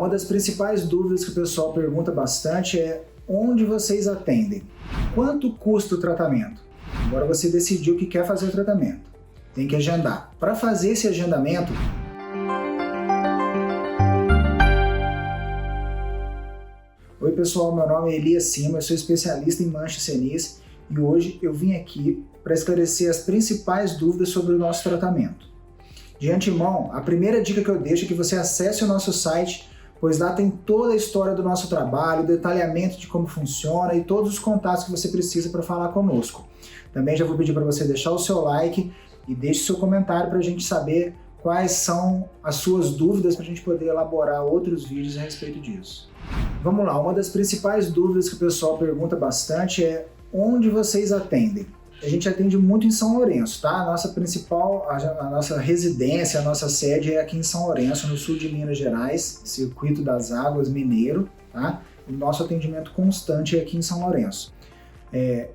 Uma das principais dúvidas que o pessoal pergunta bastante é onde vocês atendem? Quanto custa o tratamento? Agora você decidiu que quer fazer o tratamento. Tem que agendar. Para fazer esse agendamento, oi pessoal, meu nome é Elias Sima, eu sou especialista em manchas senis e hoje eu vim aqui para esclarecer as principais dúvidas sobre o nosso tratamento. De antemão, a primeira dica que eu deixo é que você acesse o nosso site, pois lá tem toda a história do nosso trabalho, detalhamento de como funciona e todos os contatos que você precisa para falar conosco. Também já vou pedir para você deixar o seu like e deixe seu comentário para a gente saber quais são as suas dúvidas para a gente poder elaborar outros vídeos a respeito disso. Vamos lá, uma das principais dúvidas que o pessoal pergunta bastante é onde vocês atendem? A gente atende muito em São Lourenço, tá? A nossa residência, a nossa sede é aqui em São Lourenço, no sul de Minas Gerais, Circuito das Águas Mineiro, tá? O nosso atendimento constante é aqui em São Lourenço.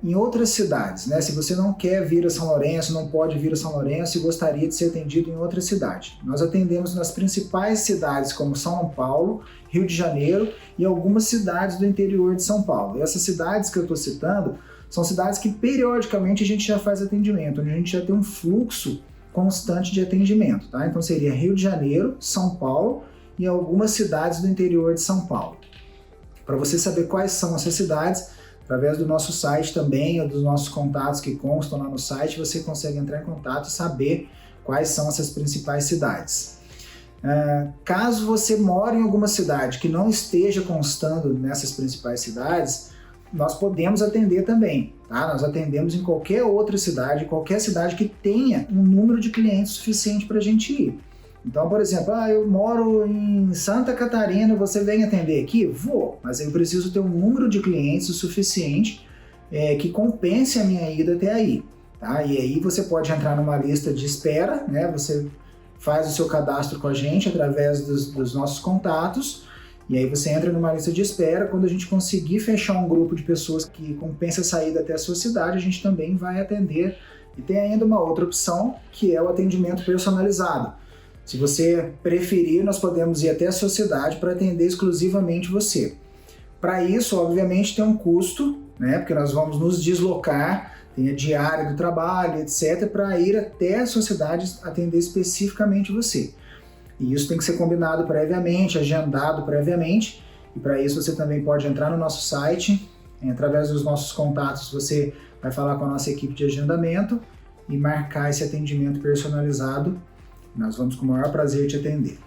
Em outras cidades, né? Se você não quer vir a São Lourenço, não pode vir a São Lourenço e gostaria de ser atendido em outra cidade. Nós atendemos nas principais cidades como São Paulo, Rio de Janeiro e algumas cidades do interior de São Paulo. E essas cidades que eu estou citando são cidades que periodicamente a gente já faz atendimento, onde a gente já tem um fluxo constante de atendimento, tá? Então seria Rio de Janeiro, São Paulo e algumas cidades do interior de São Paulo. Para você saber quais são essas cidades, através do nosso site também, ou dos nossos contatos que constam lá no site, você consegue entrar em contato e saber quais são essas principais cidades. Caso você more em alguma cidade que não esteja constando nessas principais cidades, nós podemos atender também, tá? Nós atendemos em qualquer outra cidade, qualquer cidade que tenha um número de clientes suficiente para a gente ir. Então, por exemplo, eu moro em Santa Catarina, você vem atender aqui? Vou, mas eu preciso ter um número de clientes o suficiente que compense a minha ida até aí, tá? E aí você pode entrar numa lista de espera, né? Você faz o seu cadastro com a gente através dos nossos contatos, e aí você entra numa lista de espera. Quando a gente conseguir fechar um grupo de pessoas que compensa a saída até a sua cidade, a gente também vai atender. E tem ainda uma outra opção, que é o atendimento personalizado. Se você preferir, nós podemos ir até a sua cidade para atender exclusivamente você. Para isso, obviamente, tem um custo, né? Porque nós vamos nos deslocar, tem a diária do trabalho, etc., para ir até a sua cidade atender especificamente você. E isso tem que ser combinado previamente, agendado previamente, e para isso você também pode entrar no nosso site, através dos nossos contatos você vai falar com a nossa equipe de agendamento e marcar esse atendimento personalizado. Nós vamos com o maior prazer te atender.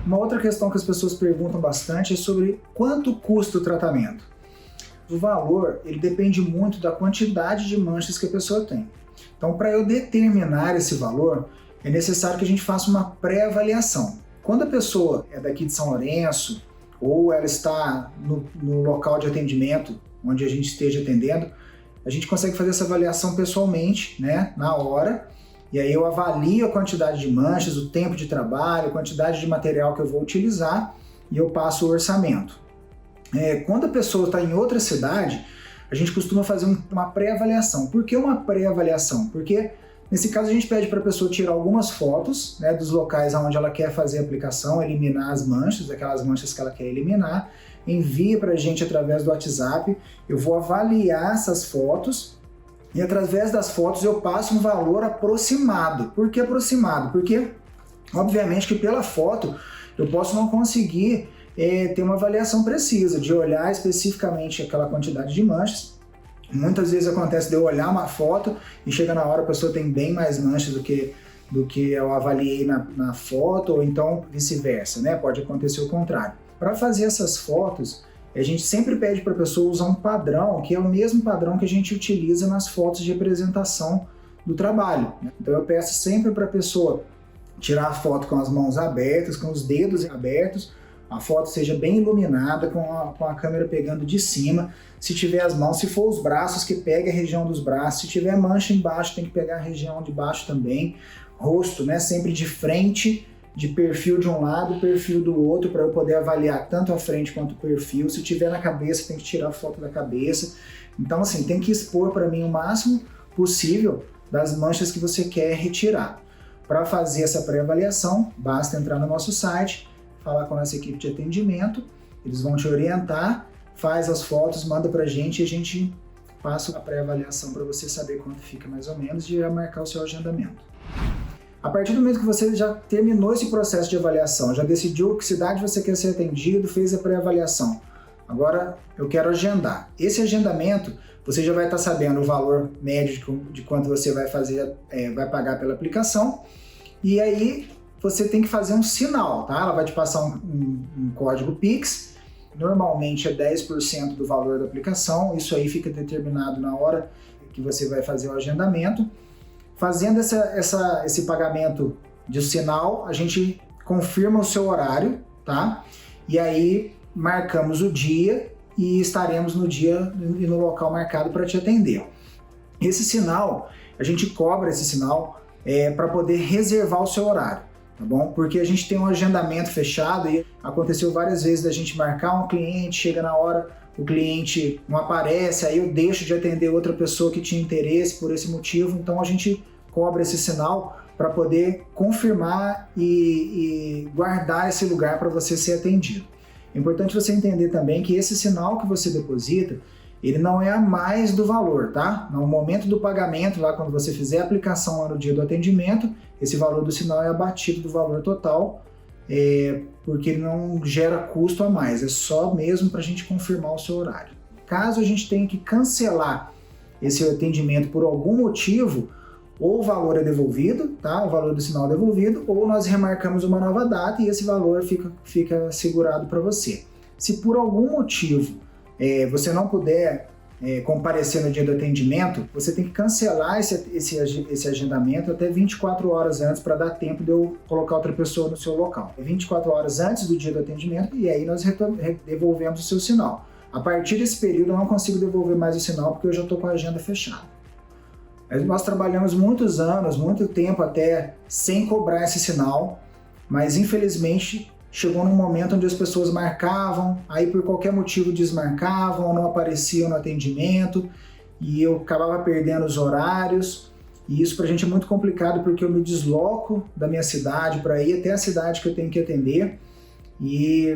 Uma outra questão que as pessoas perguntam bastante é sobre quanto custa o tratamento. O valor, ele depende muito da quantidade de manchas que a pessoa tem. Então, para eu determinar esse valor, é necessário que a gente faça uma pré-avaliação. Quando a pessoa é daqui de São Lourenço, ou ela está no local de atendimento, onde a gente esteja atendendo, a gente consegue fazer essa avaliação pessoalmente, né, na hora, e aí eu avalio a quantidade de manchas, o tempo de trabalho, a quantidade de material que eu vou utilizar, e eu passo o orçamento. Quando a pessoa está em outra cidade, a gente costuma fazer uma pré-avaliação. Por que uma pré-avaliação? Porque nesse caso a gente pede para a pessoa tirar algumas fotos, né, dos locais onde ela quer fazer a aplicação, eliminar as manchas, aquelas manchas que ela quer eliminar, envia para a gente através do WhatsApp, eu vou avaliar essas fotos e através das fotos eu passo um valor aproximado. Por que aproximado? Porque obviamente que pela foto eu posso não conseguir ter uma avaliação precisa, de olhar especificamente aquela quantidade de manchas. Muitas vezes acontece de eu olhar uma foto e chega na hora a pessoa tem bem mais manchas do que eu avaliei na foto, ou então vice-versa, né? Pode acontecer o contrário. Para fazer essas fotos, a gente sempre pede para a pessoa usar um padrão, que é o mesmo padrão que a gente utiliza nas fotos de apresentação do trabalho. Então eu peço sempre para a pessoa tirar a foto com as mãos abertas, com os dedos abertos, a foto seja bem iluminada, com a câmera pegando de cima. Se tiver as mãos, se for os braços, que pegue a região dos braços. Se tiver mancha embaixo, tem que pegar a região de baixo também. Rosto, né, sempre de frente, de perfil de um lado, perfil do outro, para eu poder avaliar tanto a frente quanto o perfil. Se tiver na cabeça, tem que tirar a foto da cabeça. Então, assim, tem que expor para mim o máximo possível das manchas que você quer retirar. Para fazer essa pré-avaliação, basta entrar no nosso site, falar com a nossa equipe de atendimento, eles vão te orientar, faz as fotos, manda pra gente e a gente passa a pré-avaliação para você saber quanto fica mais ou menos e já marcar o seu agendamento. A partir do momento que você já terminou esse processo de avaliação, já decidiu que cidade você quer ser atendido, fez a pré-avaliação, agora eu quero agendar. Esse agendamento, você já vai estar sabendo o valor médio de quanto você vai fazer, vai pagar pela aplicação, e aí você tem que fazer um sinal, tá? Ela vai te passar um código Pix, normalmente é 10% do valor da aplicação, isso aí fica determinado na hora que você vai fazer o agendamento. Fazendo esse pagamento de sinal, a gente confirma o seu horário, tá? E aí marcamos o dia e estaremos no dia e no local marcado para te atender. Esse sinal, a gente cobra esse sinal para poder reservar o seu horário, tá bom? Porque a gente tem um agendamento fechado e aconteceu várias vezes da gente marcar um cliente, chega na hora, o cliente não aparece, aí eu deixo de atender outra pessoa que tinha interesse por esse motivo, então a gente cobra esse sinal para poder confirmar e guardar esse lugar para você ser atendido. É importante você entender também que esse sinal que você deposita, ele não é a mais do valor, tá? No momento do pagamento, lá quando você fizer a aplicação lá no dia do atendimento, esse valor do sinal é abatido do valor total, porque ele não gera custo a mais, é só mesmo para a gente confirmar o seu horário. Caso a gente tenha que cancelar esse atendimento por algum motivo, ou o valor é devolvido, tá? O valor do sinal é devolvido, ou nós remarcamos uma nova data e esse valor fica segurado para você. Se por algum motivo você não puder comparecer no dia do atendimento, você tem que cancelar esse agendamento até 24 horas antes para dar tempo de eu colocar outra pessoa no seu local. 24 horas antes do dia do atendimento e aí nós devolvemos o seu sinal. A partir desse período eu não consigo devolver mais o sinal porque eu já estou com a agenda fechada. Nós trabalhamos muitos anos, muito tempo até sem cobrar esse sinal, mas infelizmente chegou num momento onde as pessoas marcavam, aí por qualquer motivo desmarcavam, não apareciam no atendimento e eu acabava perdendo os horários. E isso pra gente é muito complicado porque eu me desloco da minha cidade para ir até a cidade que eu tenho que atender e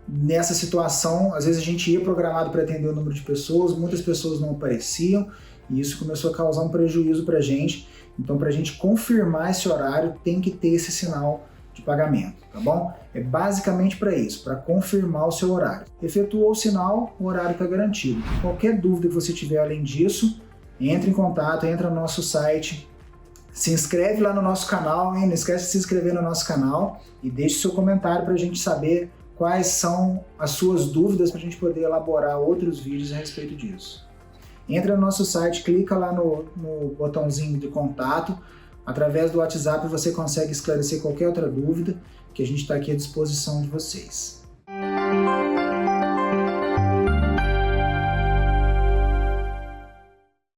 nessa situação, às vezes a gente ia programado para atender o número de pessoas, muitas pessoas não apareciam. E isso começou a causar um prejuízo para a gente. Então, para a gente confirmar esse horário, tem que ter esse sinal de pagamento, tá bom? É basicamente para isso, para confirmar o seu horário. Efetuou o sinal, o horário está garantido. Qualquer dúvida que você tiver além disso, entre em contato, entra no nosso site, se inscreve lá no nosso canal, hein? Não esquece de se inscrever no nosso canal e deixe seu comentário para a gente saber quais são as suas dúvidas para a gente poder elaborar outros vídeos a respeito disso. Entra no nosso site, clica lá no botãozinho de contato. Através do WhatsApp você consegue esclarecer qualquer outra dúvida, que a gente está aqui à disposição de vocês.